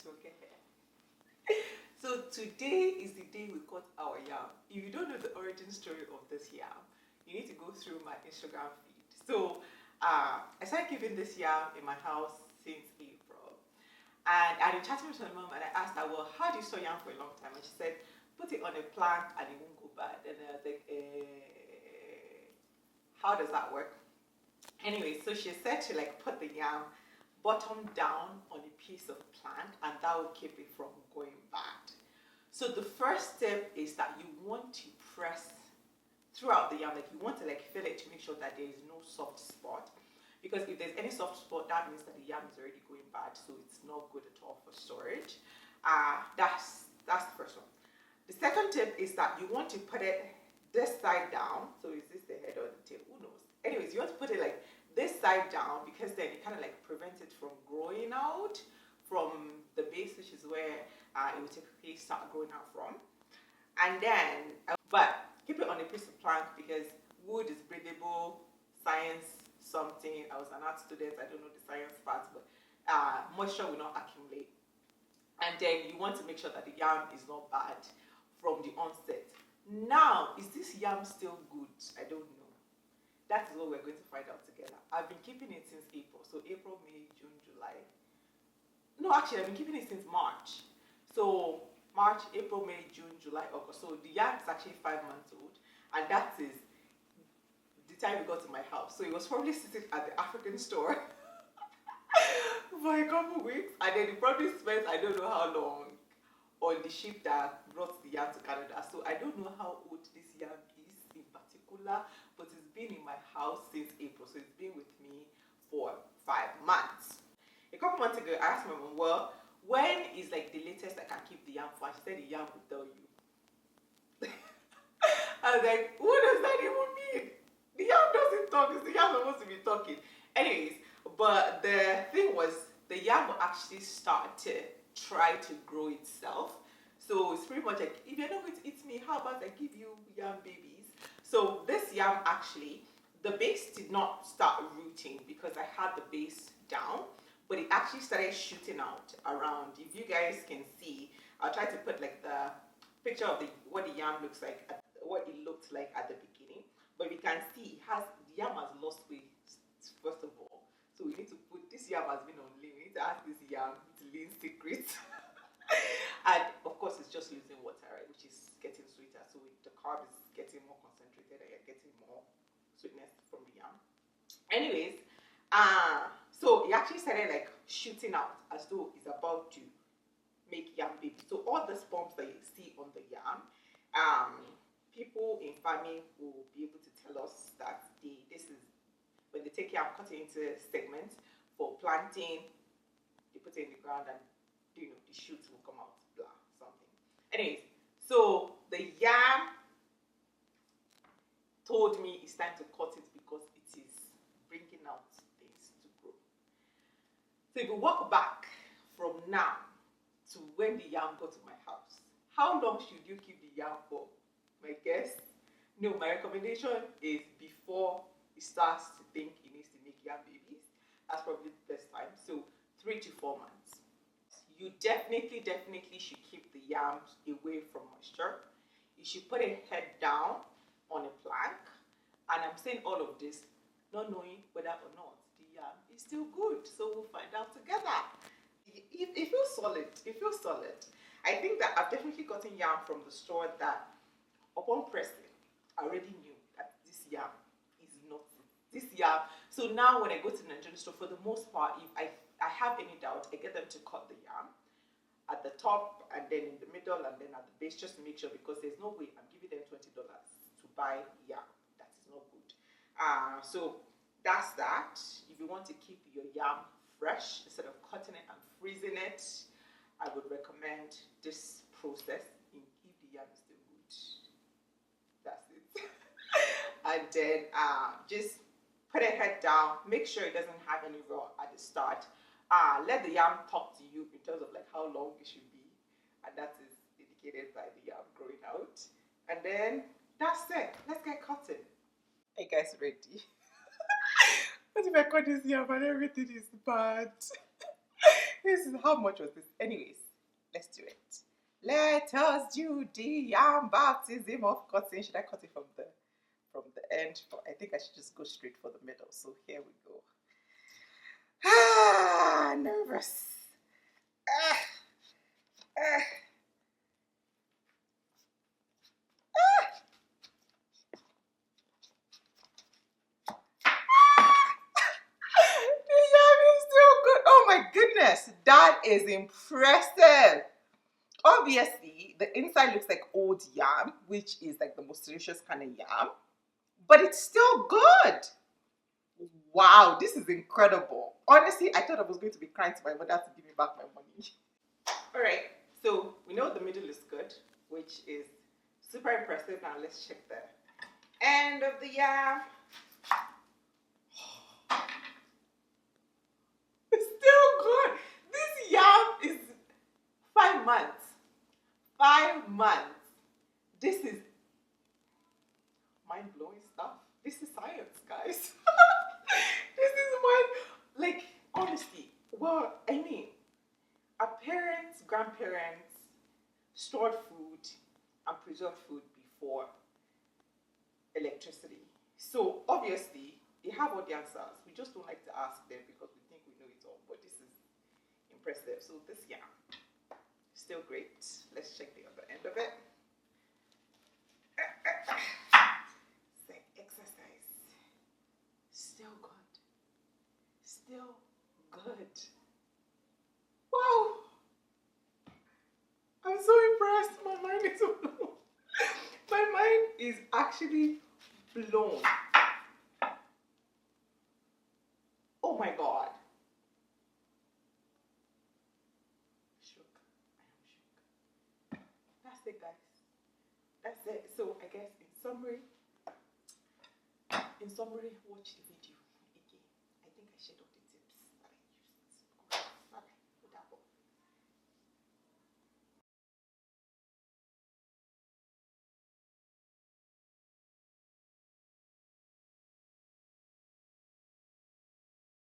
okay. So today is the day we got our yam. If you don't know the origin story of this yam, you need to go through my Instagram feed. So I started giving this yam in my house since April. And I've been chatting with my mom and I asked her, well, how do you store yam for a long time? And she said, put it on a plank and it won't go bad. And I was like, how does that work? Anyway, so she said to like put the yam bottom down on a piece of plank and that will keep it from going bad. So the first step is that you want to press throughout the yam, like you want to like feel it to make sure that there is no soft spot. Because if there's any soft spot, that means that the yam is already going bad, so it's not good at all for storage. That's the first one. The second tip is that you want to put it this side down. So is this the head or the tail? Who knows? Anyways, you want to put it like this side down because then it kind of like prevents it from growing out from the base, which is where it will typically start growing out from. And then, but keep it on a piece of plank because wood is breathable, science something. I was an art student, I don't know the science part, but moisture will not accumulate. And then you want to make sure that the yam is not bad from the onset. Now, is this yam still good? I don't know. That is what we're going to find out together. I've been keeping it since April. So April, May, June, July. No, actually, I've been keeping it since March. So March, April, May, June, July, August. So the yam is actually 5 months old. And that is the time it got to my house. So it was probably sitting at the African store for a couple weeks. And then it probably spent, I don't know how long, on the ship that brought the yam to Canada. So I don't know how old this yam is in particular, but it's been in my house since April. So it's been with me for 5 months. A couple months ago, I asked my mom, well, when is like the latest I can keep the yam for? And she said the yam will tell you. I was like, what does that even mean? The yam doesn't talk. It's the yam supposed to be talking. Anyways, but the thing was, the yam will actually start to try to grow itself. So it's pretty much like, if you're not going to eat me, how about I give you yam babies? So this yam actually, the base did not start rooting because I had the base down, but it actually started shooting out around. If you guys can see, I'll try to put like the picture of what the yam looks like, what it looked like at the beginning. But you can see the yam has lost weight first of all. So we need to put, this yam has been on lean. We need to ask this yam its lean secret. And of course it's just losing water, right, which is getting sweeter. So the carb is getting more concentrated and you're getting more sweetness from the yam. Anyways, so it actually started like shooting out as though it's about to make yam babies. So all the bumps that you see on the yam, people in farming will be able to tell us that this is when they take yam, cut it into segments for planting. They put it in the ground and the shoots will come out, blah, something. Anyways, so the yam told me it's time to cut it because it is bringing out things to grow. So if you walk back from now to when the yam got to my house, how long should you keep the yam for? My guess? No, my recommendation is before it starts to think it needs to make yam babies. That's probably the best time. So 3 to 4 months. You definitely should keep the yams away from moisture. You should put it head down on a plank. And I'm saying all of this, not knowing whether or not the yam is still good. So we'll find out together. It feels solid. It feels solid. I think that I've definitely gotten yam from the store that upon pressing, I already knew that this yam is not this yam. So now when I go to the Nigerian store, for the most part, if I have any doubt, I get them to cut the yam at the top and then in the middle and then at the base, just to make sure, because there's no way I'm giving them $20 to buy yam. That is not good. So that's that. If you want to keep your yam fresh instead of cutting it and freezing it, I would recommend this process if the yam is still good. That's it. And then just put it head down. Make sure it doesn't have any raw at the start. Let the yam talk to you in terms of like how long it should be, and that is indicated by the yam growing out. And then that's it. Let's get cutting. Are you guys ready? What if I cut this yam and everything is bad? this is how much was this? Anyways, let's do it. Let us do the yam baptism of cutting. Should I cut it from the end? I think I should just go straight for the middle. So here we go. Nervous. Ah, ah. Oh my goodness, that is impressive. Obviously, the inside looks like old yam, which is like the most delicious kind of yam, but it's still good. Wow, this is incredible. Honestly, I thought I was going to be crying to my mother to give me back my money. All right, so we know the middle is good, which is super impressive. Now let's check the end of the yam. It's still good. This yam is 5 months. 5 months. This is mind-blowing stuff. This is science, guys. This is like, honestly, well, I mean, our parents, grandparents stored food and preserved food before electricity. So obviously, they have all the answers. We just don't like to ask them because we think we know it all. But this is impressive. So this yam, still great. Let's check the other end of it. Say exercise. Still good. Still good. Wow. I'm so impressed. My mind is blown. My mind is actually blown. Oh my God. Shook. I am shook. That's it, guys. That's it. So I guess in summary, watch the video again. I think I shared all the